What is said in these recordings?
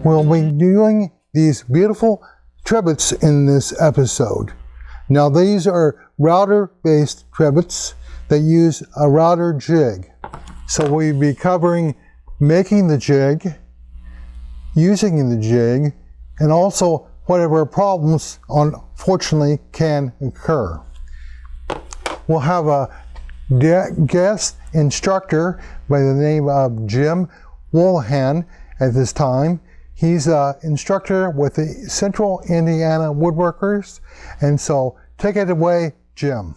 We'll be doing these beautiful trivets in this episode. Now these are router-based trivets that use a router jig. So we'll be covering making the jig, using the jig, and also whatever problems unfortunately can occur. We'll have a guest instructor by the name of Jim Woolahan at this time. He's an instructor with the Central Indiana Woodworkers, and so take it away, Jim.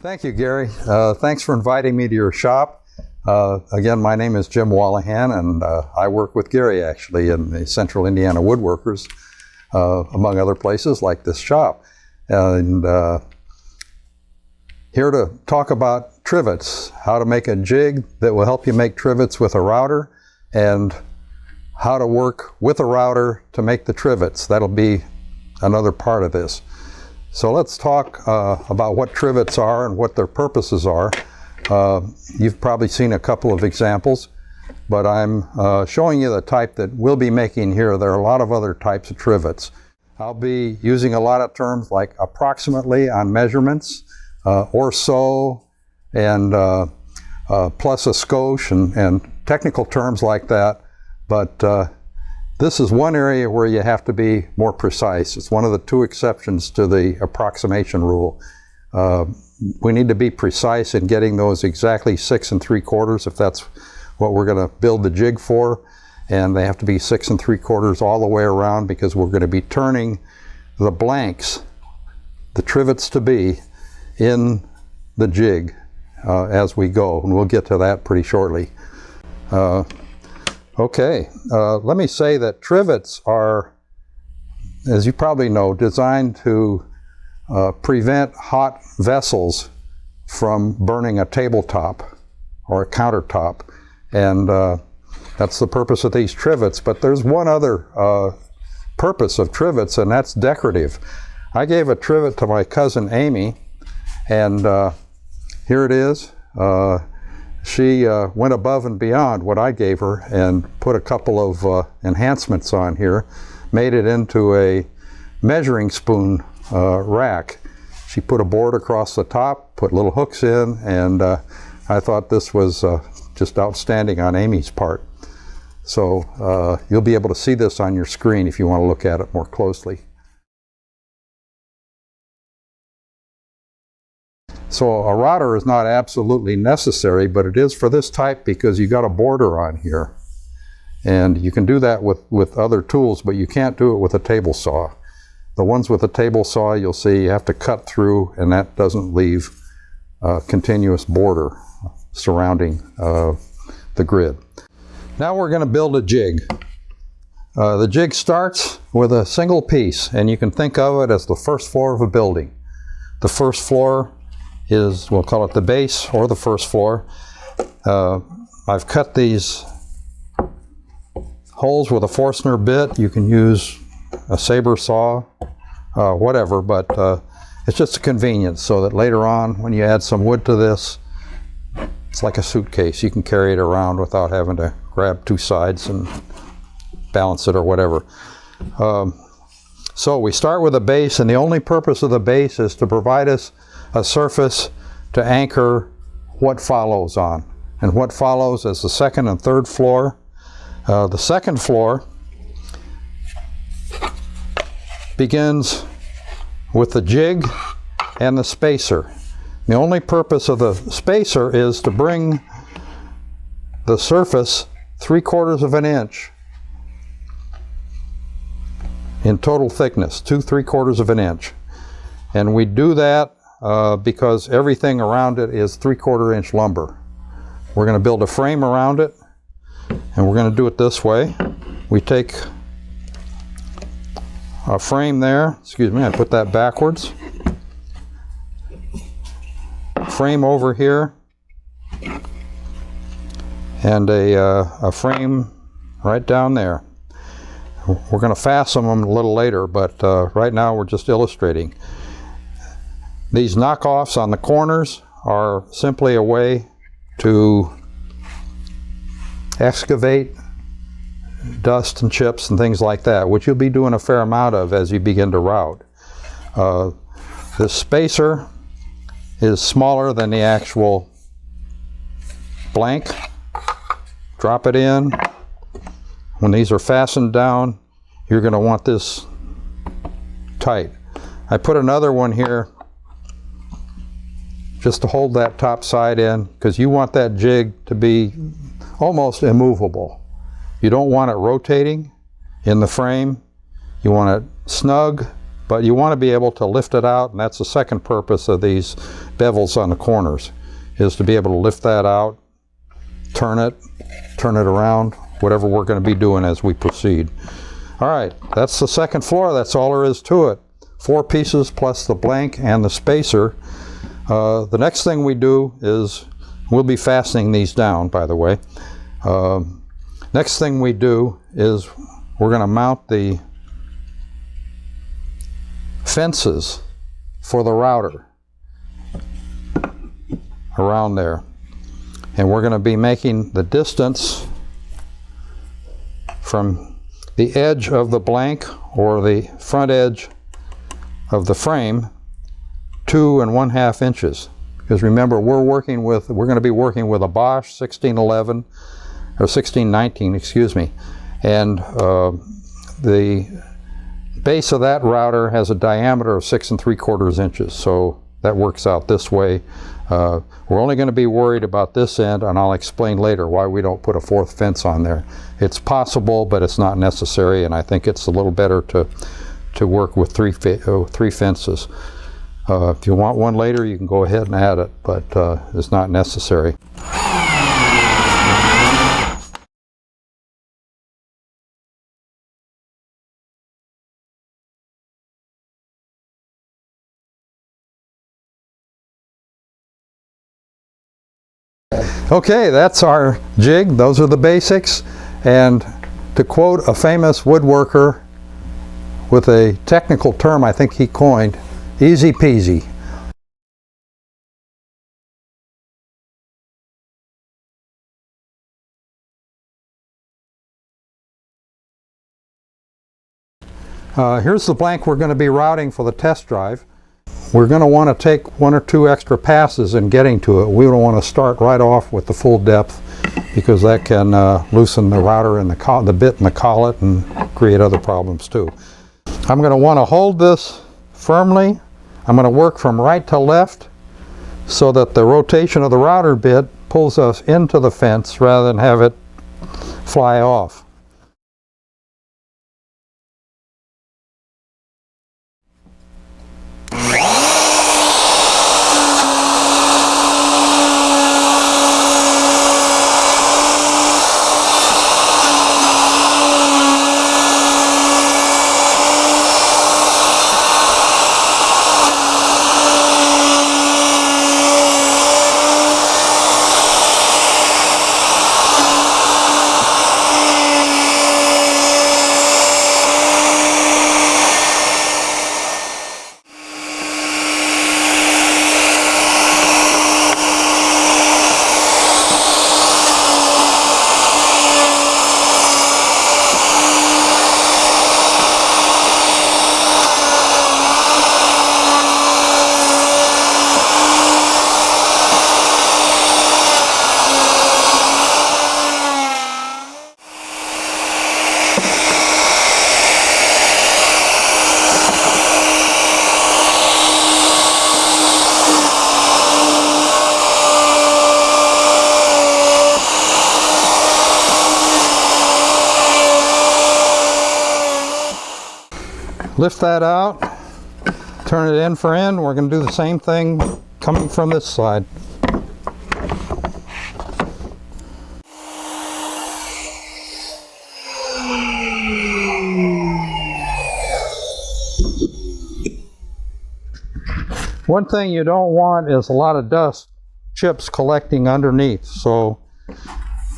Thank you, Gary. Thanks for inviting me to your shop. Again, my name is Jim Woolahan, and I work with Gary actually in the Central Indiana Woodworkers, among other places like this shop. And here to talk about trivets, how to make a jig that will help you make trivets with a router, and how to work with a router to make the trivets. That'll be another part of this. So let's talk about what trivets are and what their purposes are. You've probably seen a couple of examples, but I'm showing you the type that we'll be making here. There are a lot of other types of trivets. I'll be using a lot of terms like approximately on measurements, or so, and plus a skosh, and technical terms like that. But this is one area where you have to be more precise. It's one of the two exceptions to the approximation rule. We need to be precise in getting those exactly 6 3/4 if that's what we're going to build the jig for. And they have to be 6 3/4 all the way around, because we're going to be turning the blanks, the trivets to be, in the jig as we go. And we'll get to that pretty shortly. Okay, let me say that trivets are, as you probably know, designed to prevent hot vessels from burning a tabletop or a countertop, and that's the purpose of these trivets. But there's one other purpose of trivets, and that's decorative. I gave a trivet to my cousin Amy, and here it is. She went above and beyond what I gave her and put a couple of enhancements on here, made it into a measuring spoon rack. She put a board across the top, put little hooks in, and I thought this was just outstanding on Amy's part. So you'll be able to see this on your screen if you want to look at it more closely. So a router is not absolutely necessary, but it is for this type because you got a border on here. And you can do that with other tools, but you can't do it with a table saw. The ones with a table saw, you'll see you have to cut through, and that doesn't leave a continuous border surrounding the grid. Now we're going to build a jig. The jig starts with a single piece, and you can think of it as the first floor of a building. The first floor is, we'll call it the base or the first floor. I've cut these holes with a Forstner bit. You can use a Sabre saw, whatever, but it's just a convenience so that later on when you add some wood to this, it's like a suitcase. You can carry it around without having to grab two sides and balance it or whatever. So we start with a base, and the only purpose of the base is to provide us a surface to anchor what follows on. And what follows is the second and third floor. The second floor begins with the jig and the spacer. The only purpose of the spacer is to bring the surface 3/4 of an inch in total thickness, 2 3/4 of an inch. And we do that because everything around it is 3/4 inch lumber. We're going to build a frame around it, and we're going to do it this way. We take a frame there, excuse me, I put that backwards. Frame over here, and a frame right down there. We're going to fasten them a little later, but right now we're just illustrating. These knockoffs on the corners are simply a way to excavate dust and chips and things like that, which you'll be doing a fair amount of as you begin to route. This spacer is smaller than the actual blank. Drop it in. When these are fastened down, you're going to want this tight. I put another one here just to hold that top side in, because you want that jig to be almost immovable. You don't want it rotating in the frame. You want it snug, but you want to be able to lift it out, and that's the second purpose of these bevels on the corners, is to be able to lift that out, turn it around, whatever we're going to be doing as we proceed. All right, that's the second floor. That's all there is to it. 4 pieces plus the blank and the spacer. The next thing we do is, we'll be fastening these down, by the way. Next thing we do is we're going to mount the fences for the router around there. And we're going to be making the distance from the edge of the blank or the front edge of the frame 2 1/2 inches. Because remember, we're going to be working with a Bosch 1611 or 1619, excuse me. And the base of that router has a diameter of 6 3/4 inches. So that works out this way. We're only going to be worried about this end, and I'll explain later why we don't put a 4th fence on there. It's possible, but it's not necessary, and I think it's a little better to work with 3 fences. If you want one later, you can go ahead and add it, but it's not necessary. Okay, that's our jig. Those are the basics. And to quote a famous woodworker with a technical term I think he coined, easy peasy. Here's the blank we're going to be routing for the test drive. We're going to want to take 1 or 2 extra passes in getting to it. We don't want to start right off with the full depth, because that can loosen the router and the bit and the collet and create other problems too. I'm going to want to hold this firmly. I'm going to work from right to left so that the rotation of the router bit pulls us into the fence rather than have it fly off. Lift that out, turn it end for end. We're going to do the same thing coming from this side. One thing you don't want is a lot of dust chips collecting underneath, so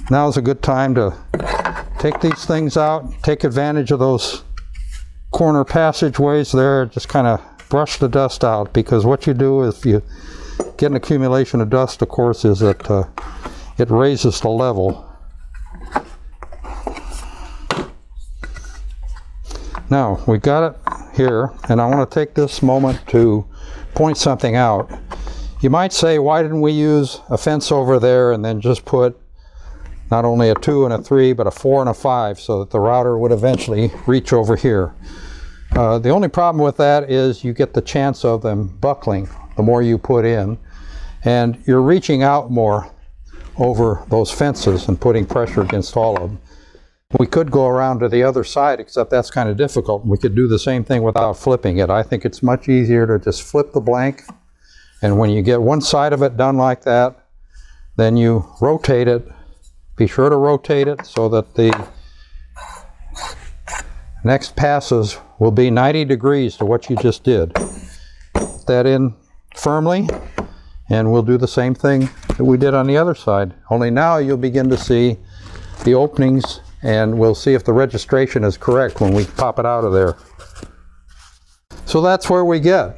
now is a good time to take these things out, take advantage of those corner passageways there, just kind of brush the dust out, because what you do if you get an accumulation of dust, of course, is that it raises the level. Now, we got it here, and I want to take this moment to point something out. You might say, why didn't we use a fence over there and then just put not only a 2 and a 3, but a 4 and a 5 so that the router would eventually reach over here? The only problem with that is you get the chance of them buckling the more you put in, and you're reaching out more over those fences and putting pressure against all of them. We could go around to the other side, except that's kind of difficult. We could do the same thing without flipping it. I think it's much easier to just flip the blank, and when you get one side of it done like that, then you rotate it. Be sure to rotate it so that the next passes will be 90 degrees to what you just did. Put that in firmly, and we'll do the same thing that we did on the other side. Only now you'll begin to see the openings, and we'll see if the registration is correct when we pop it out of there. So that's where we get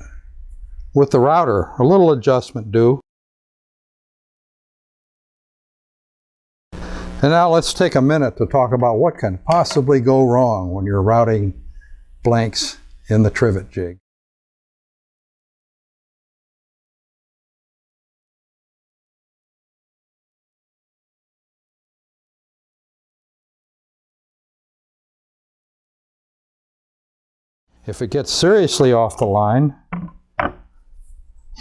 with the router. A little adjustment due. And now let's take a minute to talk about what can possibly go wrong when you're routing blanks in the trivet jig. If it gets seriously off the line,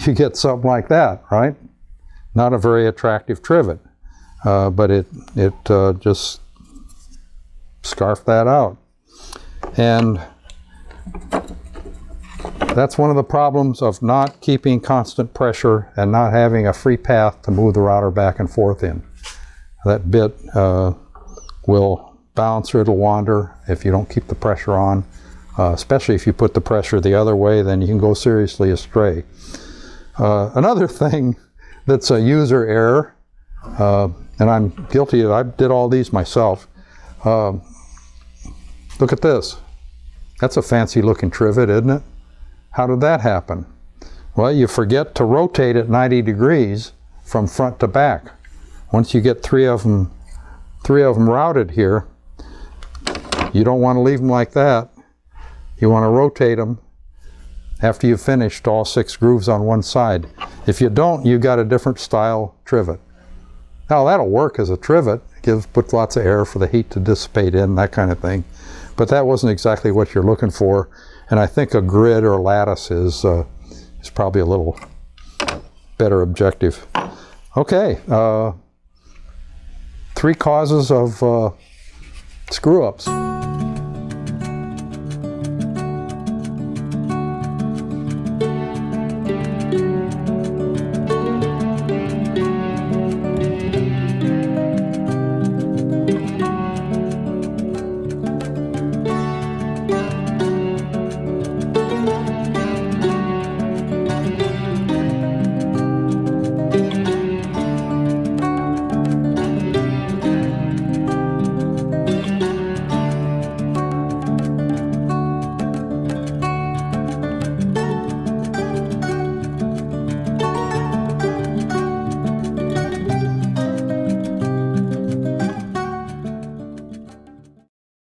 you get something like that, right? Not a very attractive trivet, but it just scarfed that out. And that's one of the problems of not keeping constant pressure and not having a free path to move the router back and forth in. That bit will bounce or it'll wander if you don't keep the pressure on. Especially if you put the pressure the other way, then you can go seriously astray. Another thing that's a user error, and I'm guilty of, I did all these myself. Look at this. That's a fancy looking trivet, isn't it? How did that happen? Well, you forget to rotate it 90 degrees from front to back. Once you get three of them routed here, you don't want to leave them like that. You want to rotate them after you've finished all 6 grooves on one side. If you don't, you've got a different style trivet. Now that'll work as a trivet. Puts lots of air for the heat to dissipate in, that kind of thing. But that wasn't exactly what you're looking for. And I think a grid or lattice is probably a little better objective. Okay, 3 causes of screw-ups.